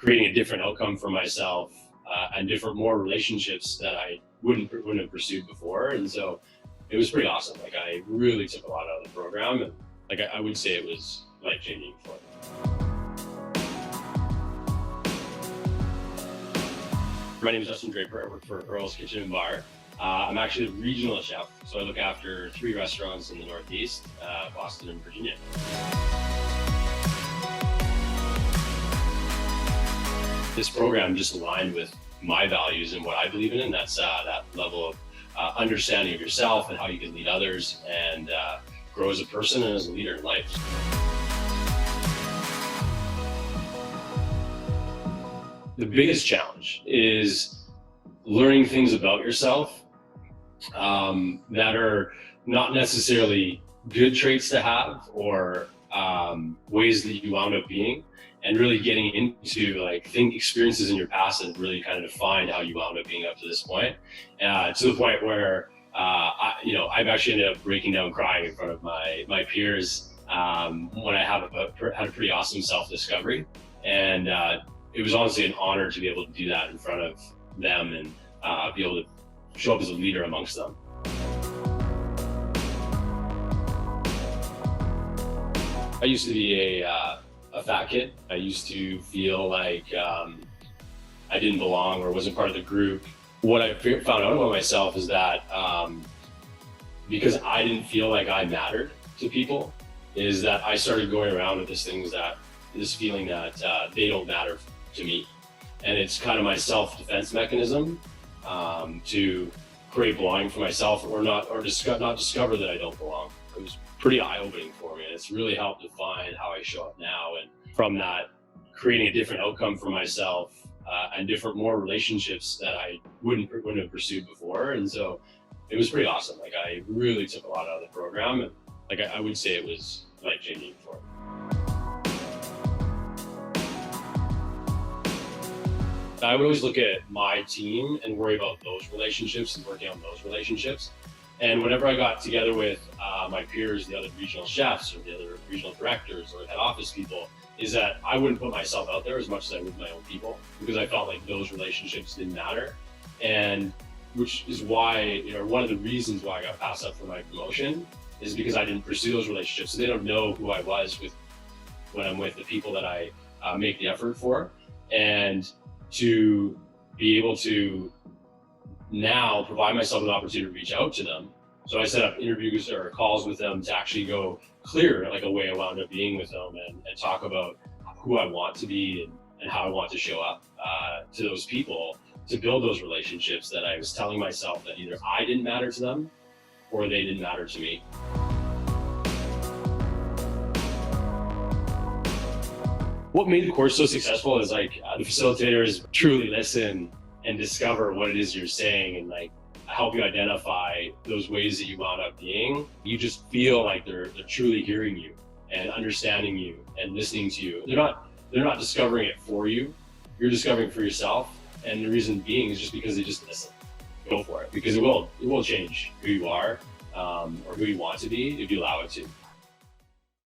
creating a different outcome for myself and more relationships that I wouldn't have pursued before. And so it was pretty awesome. Like, I really took a lot out of the program, and like I would say it was life changing for me. My name is Justin Draper. I work for Earl's Kitchen and Bar. I'm actually a regional chef, so I look after 3 restaurants in the Northeast, Boston and Virginia. This program just aligned with my values and what I believe in, and that's that level of understanding of yourself and how you can lead others and grow as a person and as a leader in life. The biggest challenge is learning things about yourself that are not necessarily good traits to have or ways that you wound up being, and really getting into experiences in your past that really kind of defined how you wound up being up to this point, to the point where I've actually ended up breaking down crying in front of my peers when I had a pretty awesome self-discovery. And it was honestly an honor to be able to do that in front of them and be able to show up as a leader amongst them. I used to be a fat kid. I used to feel like I didn't belong or wasn't part of the group. What I found out about myself is that because I didn't feel like I mattered to people, is that I started going around with this feeling that they don't matter to me. And it's kind of my self-defense mechanism to create belonging for myself, or not discover that I don't belong. It was pretty eye-opening for me, and it's really helped define how I show up now. And from that, creating a different outcome for myself and more relationships that I wouldn't have pursued before. And so it was pretty awesome. Like, I really took a lot out of the program, and like I would say it was life-changing for me. I would always look at my team and worry about those relationships and working on those relationships. And whenever I got together with my peers, the other regional chefs or the other regional directors or head office people, is that I wouldn't put myself out there as much as I would my own people, because I felt like those relationships didn't matter. And which is why, one of the reasons why I got passed up for my promotion is because I didn't pursue those relationships. So they don't know who I was when I'm with the people that I make the effort for. And to be able to now provide myself an opportunity to reach out to them. So I set up interviews or calls with them to actually go clear like a way I wound up being with them and talk about who I want to be and how I want to show up to those people, to build those relationships that I was telling myself that either I didn't matter to them or they didn't matter to me. What made the course so successful is the facilitators truly listen and discover what it is you're saying and help you identify those ways that you wound up being. You just feel like they're truly hearing you and understanding you and listening to you. They're not discovering it for you. You're discovering it for yourself. And the reason being is just because they just listen. Go for it, because it will change who you are or who you want to be if you allow it to.